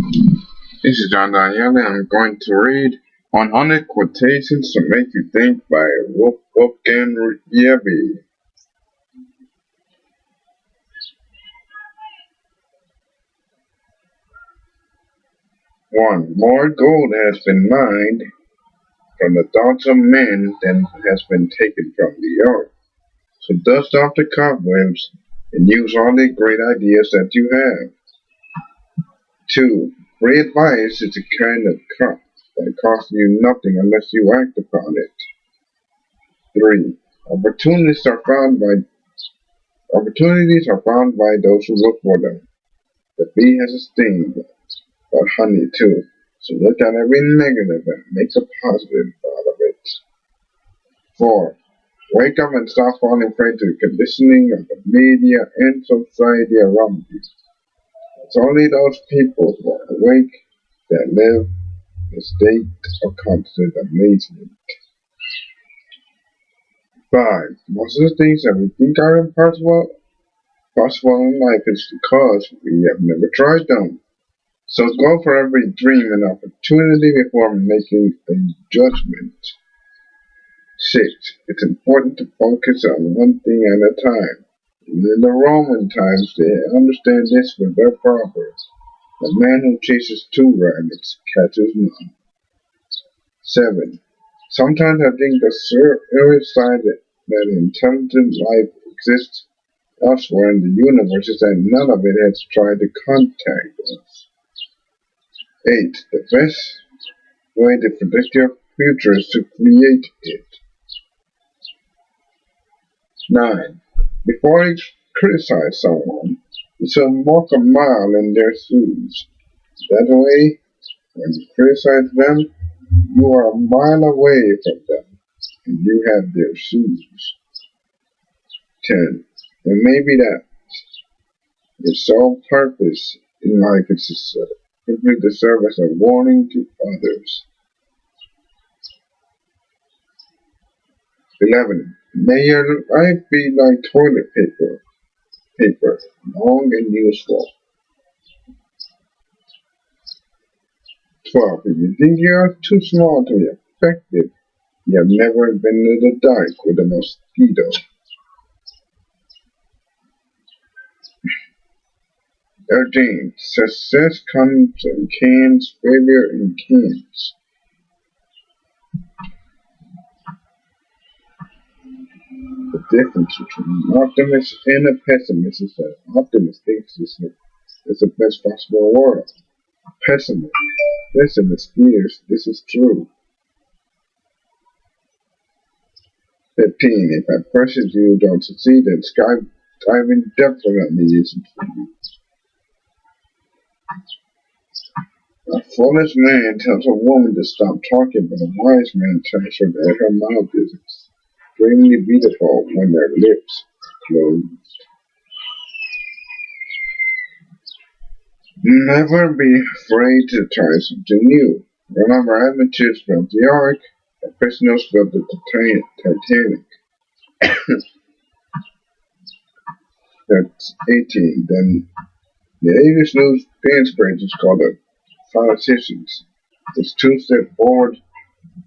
This is John Danielle, and I'm going to read 100 Quotations to Make You Think by WolfGang Riebe. 1. More gold has been mined from the thoughts of men than has been taken from the earth. So dust off the cobwebs and use all the great ideas that you have. 2. Free advice is a kind of cup that costs you nothing unless you act upon it. 3. Opportunities are found by those who look for them. The bee has a sting, but honey too. So look at every negative and make a positive out of it. 4. Wake up and stop falling prey to the conditioning of the media and society around you. It's only those people who are awake that live in a state of constant amazement. 5. Most of the things that we think are impossible in life is because we have never tried them. So go for every dream and opportunity before making a judgment. 6. It's important to focus on one thing at a time. In the Roman times, they understand this with their proverb. The man who chases 2 rabbits catches none. 7. Sometimes I think the serious side that intelligent life exists elsewhere in the universe is that none of it has tried to contact us. 8. The best way to predict your future is to create it. 9. Before you criticize someone, you should walk a mile in their shoes. That way, when you criticize them, you are a mile away from them, and you have their shoes. 10. And maybe that your sole purpose in life is simply to serve as a warning to others. 11. May your life be like toilet paper, long and useful. 12. If you think you are too small to be effective, you have never been in the dark with a mosquito. 13. Success comes in cans, failure in cans. 'The difference between an optimist and a pessimist is that an optimist thinks it's the best possible world. A pessimist fears this is true. 15. If at first you don't succeed, then skydiving definitely isn't for you. A foolish man tells a woman to stop talking, but a wise man tells her that her mouth is extremely beautiful when their lips are closed. Never be afraid to try something new. Remember, adventurers built the Ark, and prisoners built the Titanic. That's 18. Then the English news dance breaks is called the Politicians. It's 2 steps forward,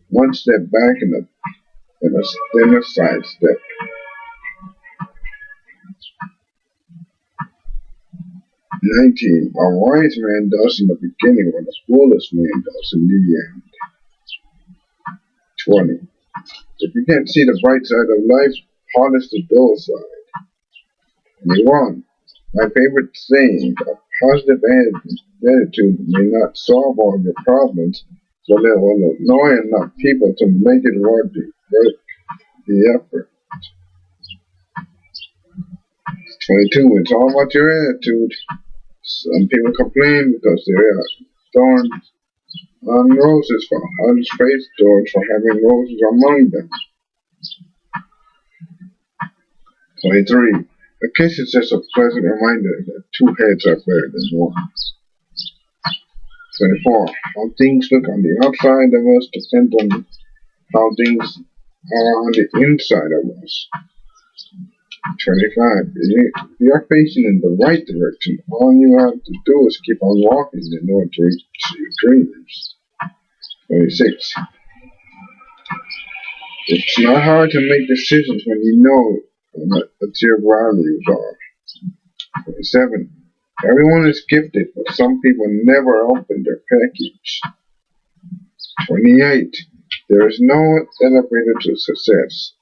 1 step back, and a side step. 19. A wise man does in the beginning what a foolish man does in the end. 20. If you can't see the bright side of life, polish the dull side. 21. My favorite saying, a positive attitude may not solve all your problems, but it will annoy enough people to make it worth the effort. 22. It's all about your attitude. Some people complain because they are thorns on roses, while others praise thorns for having roses among them. 23. A kiss is just a pleasant reminder that 2 heads are better than 1. 24. How things look on the outside of us depends on how things are on the inside of us. 25. You're facing in the right direction. All you have to do is keep on walking in order to reach your dreams. 26. It's not hard to make decisions when you know what your values are. 27. Everyone is gifted, but some people never open their package. 28. There is no elevator to success.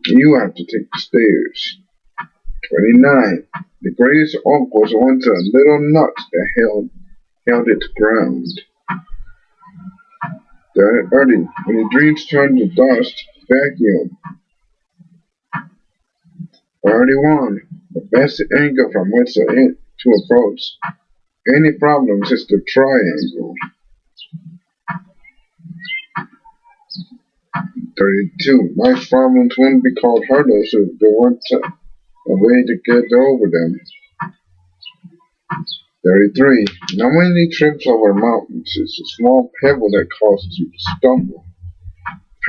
You have to take the stairs. 29. The greatest oak was once a little nut that held its ground. 30. When your dreams turn to dust, vacuum. 31. The best angle from which to approach any problems is the triangle. 32. Life's problems wouldn't be called hurdles if there weren't a way to get over them. 33. Not many trips over mountains. It's a small pebble that causes you to stumble.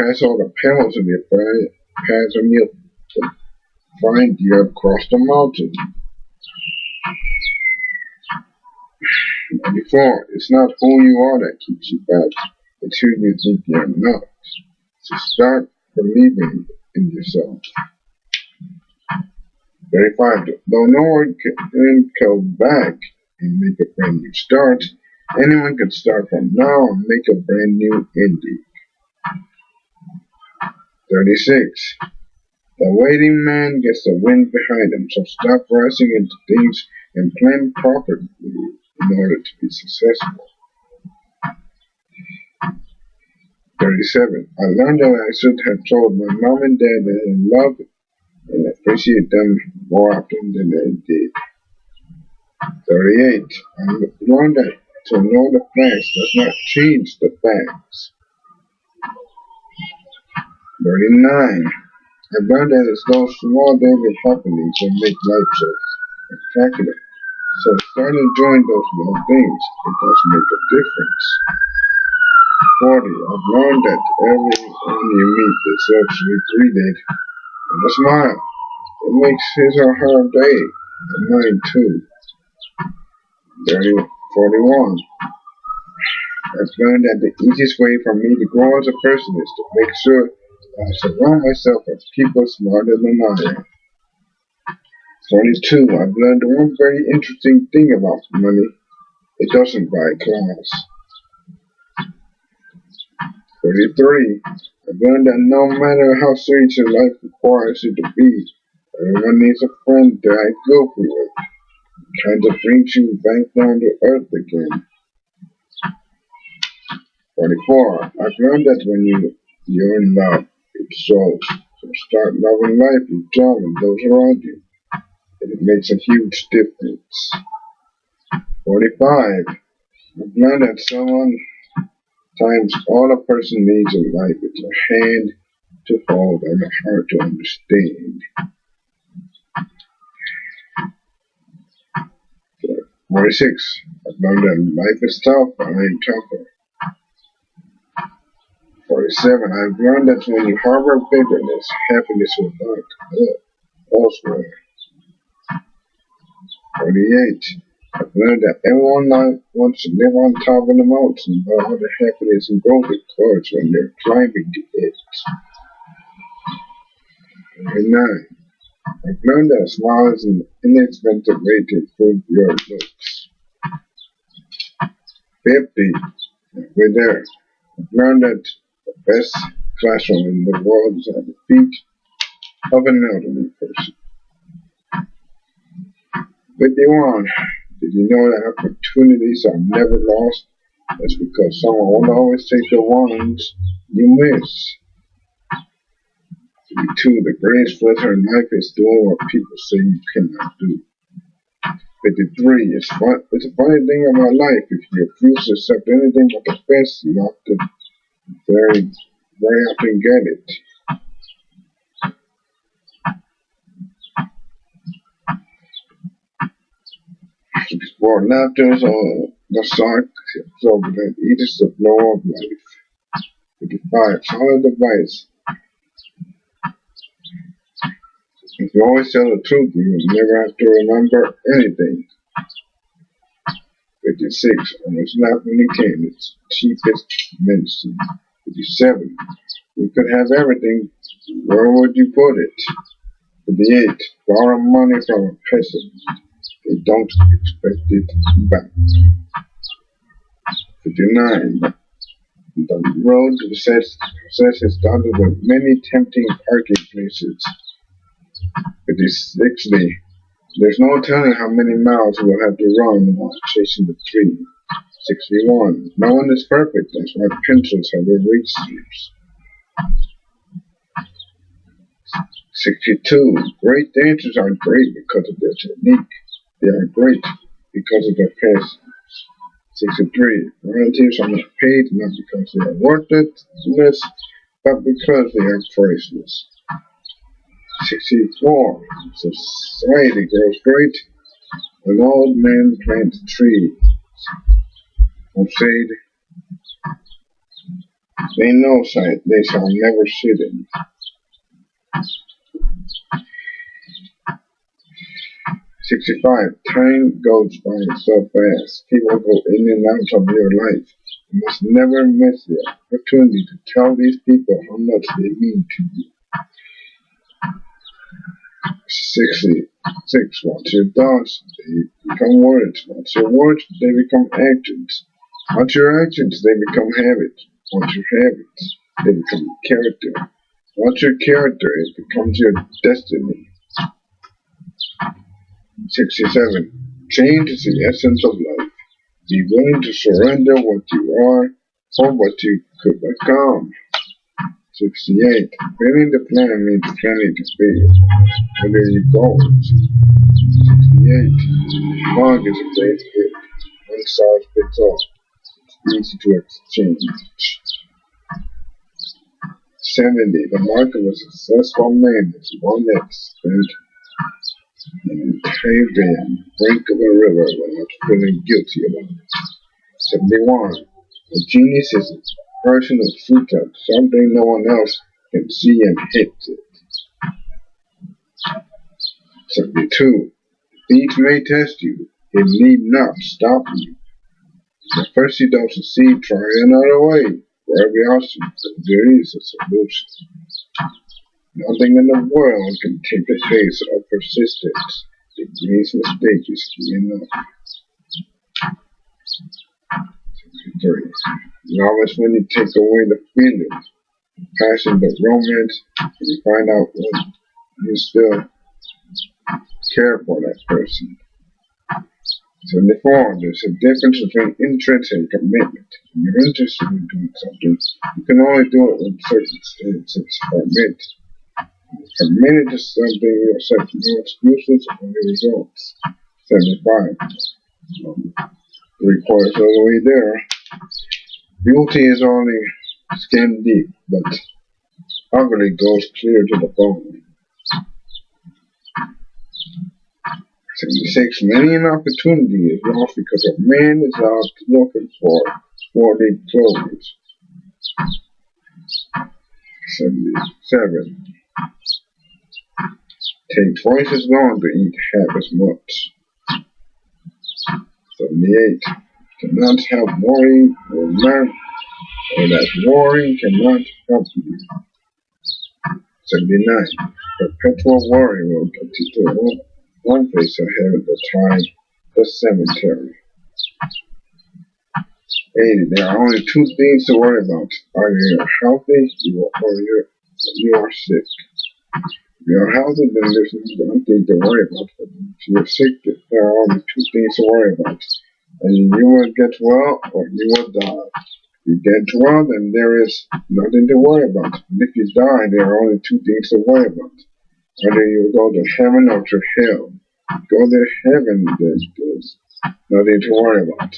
Pass all the pebbles in your paths and you'll find you have crossed the mountain. 94. It's not who you are that keeps you back. It's who you think you're not. So start believing in yourself. 35. Though no one can go back and make a brand new start, anyone can start from now and make a brand new ending. 36. The waiting man gets the wind behind him, so stop rushing into things and plan properly in order to be successful. 37. I learned that I should have told my mom and dad that I love and appreciate them more often than I did. 38. I learned that to know the facts does not change the facts. 39. I learned that it's those small daily happenings that make life so spectacular. So start enjoying those little things. It does make a difference. 40. I've learned that everyone you meet deserves to be greeted with a smile. It makes his or her day, and mine too. 41. I've learned that the easiest way for me to grow as a person is to make sure I surround myself with people smarter than I am. 42. I've learned one very interesting thing about money. It doesn't buy class. 43. I've learned that no matter how serious your life requires you to be, everyone needs a friend to act goofy with, trying to bring you back down to earth again. 44. I've learned that when you're in love, it shows. So start loving life, your job, and those around you. And it makes a huge difference. 45. I've learned that sometimes all a person needs in life is a hand to hold and a heart to understand. 46. I've learned that life is tough, but I am tougher. 47. I've learned that when you harbor bitterness, happiness will not come elsewhere. 48. I've learned that everyone wants to live on top of the mountain, but all the happiness and growth it comes when they're climbing it. 49. I've learned that a smile is an inexpensive way to improve your looks. 50. We're there. I've learned that the best classroom in the world is at the feet of an elderly person. 51. Did you know that opportunities are never lost? That's because someone will always take the ones you miss. 52. The greatest pleasure in life is doing what people say you cannot do. 53. It's a funny thing about life. If you refuse to accept anything but the best, you often very often get it. 54. Laughter is the shark over that eats the blow of life. 55. Solid advice. If you always tell the truth, you will never have to remember anything. 56. Almost not when you can. It's cheapest medicine. 57. You could have everything. Where would you put it? 58. Borrow money from a peasant. They don't expect it back. 59. The road to success is dotted with many tempting parking places. 60. There's no telling how many miles you will have to run while chasing the dream. 61. No one is perfect, that's why pencils have erasers. 62. Great dancers aren't great because of their technique. They are great because of their passion. 63. Volunteers are not paid not because they are worthless, but because they are priceless. 64. Society grows great when old men plant trees. From shade, they know sight, they shall never sit in. 65. Time goes by so fast. People go in and out of your life. You must never miss the opportunity to tell these people how much they mean to you. 66. Once your thoughts, they become words. Once your words, they become actions. Once your actions, they become habits. Once your habits, they become character. Once your character, it becomes your destiny. 67. Change is the essence of life. Be willing to surrender what you are for what you could become. 68. Failing the plan means planning to fail. What are your goals? 68. Love is a great gift. One size fits all. It's easy to exchange. 70. The mark of a successful man is one that spent an entire day on the brink of a river without feeling guilty about it. 71. A genius is a person who shoots at something no one else can see and hits it. 72. Thieves may test you, it need not stop you. If first you don't succeed, try another way. For every obstacle, there is a solution. Nothing in the world can take the place of persistence. The greatest mistake is giving up. 73. Love is when you take away the feelings, passion, the romance, and you find out when you still care for that person. 74. There's a difference between interest and commitment. When you're interested in doing something, you can only do it when circumstances permit. Committed to something, you accept no excuses or the results. 75. 3/4 of the way there. Beauty is only skin deep, but ugly goes clear to the bone. 76. Many an opportunity is lost because a man is out looking for 40 clothes. 77. Take twice as long to eat half as much. 78. Cannot help worrying or not, or that worrying cannot help you. 79. Perpetual worry will get you to one place ahead of the time, the cemetery. 80. There are only two things to worry about. Either you're healthy or you are sick. If you're healthy, then there's nothing to worry about. But if you're sick, there are only two things to worry about. And you will get well or you will die. If you get well, then there is nothing to worry about. And if you die, there are only two things to worry about. Either you will go to heaven or to hell. Go to heaven, then there's nothing to worry about.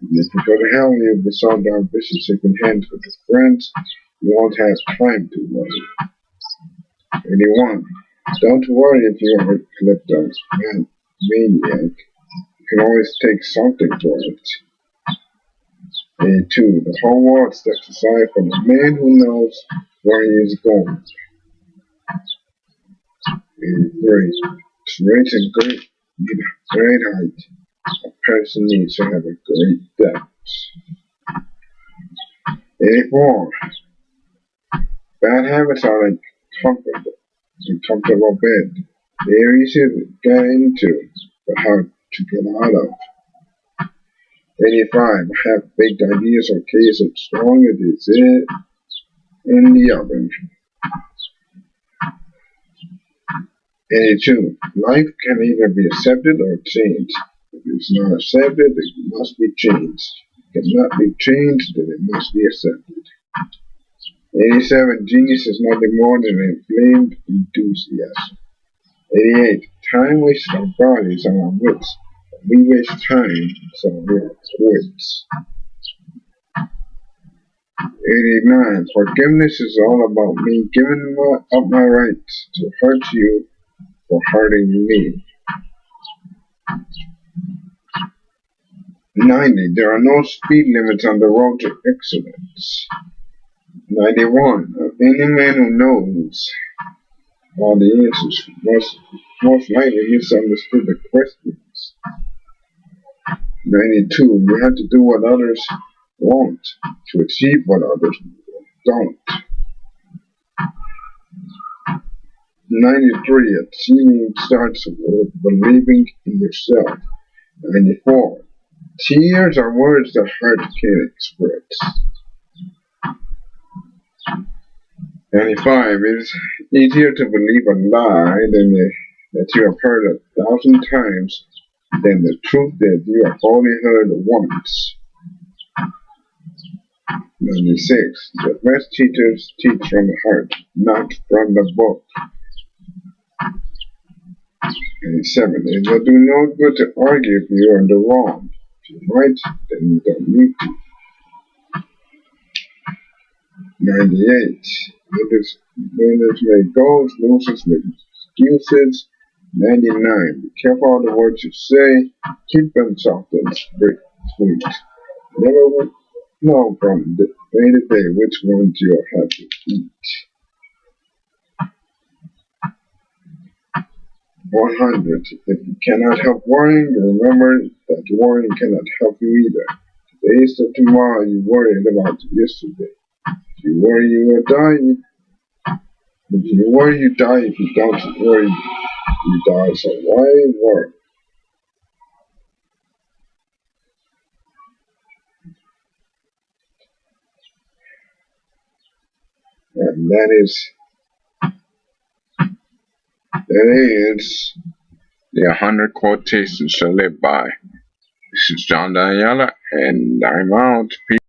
And if you go to hell, you'll be so darn busy shaking hands with your friends, you won't have time to worry. 81. Don't worry if you are a kleptomaniac. You can always take something for it. 82. The whole world steps aside from the man who knows where he is going. 83. To reach a great height, a person needs to have a great depth. 84. Bad habits are like a comfortable bed. They're easy to get into, but hard to get out of. 85. Have baked ideas or case as strong as it is in the oven. 82. Life can either be accepted or changed. If it's not accepted, it must be changed. If it cannot be changed, then it must be accepted. 87. Genius is nothing more than an inflamed enthusiasm. 88. Time wastes our bodies and our wits. We waste time, so we are quits. 89. Forgiveness is all about me giving up my rights to hurt you for hurting me. 90. There are no speed limits on the road to excellence. 91. Any man who knows all the answers most likely misunderstood the questions. 92. You have to do what others want to achieve what others don't. 93. Achieving starts with believing in yourself. 94. Tears are words the heart can't express. 95. It is easier to believe a lie that you have heard 1,000 times than the truth that you have only heard once. 96. The best teachers teach from the heart, not from the book. 97. It will do no good to argue if you are in the wrong. If you're right, then you don't need to. 98. Winners make goals, losers make excuses. 99. Be careful of the words you say. Keep them soft and sweet. Never know from day to day which ones you'll have to eat. 100. If you cannot help worrying, remember that worrying cannot help you either. Today is the tomorrow you worried about yesterday. If you worry, you will die. If you worry, you die. If you don't worry, you die. So why worry? And that is the 100 quotations to live by. This is John Daniela, and I'm out. Peace.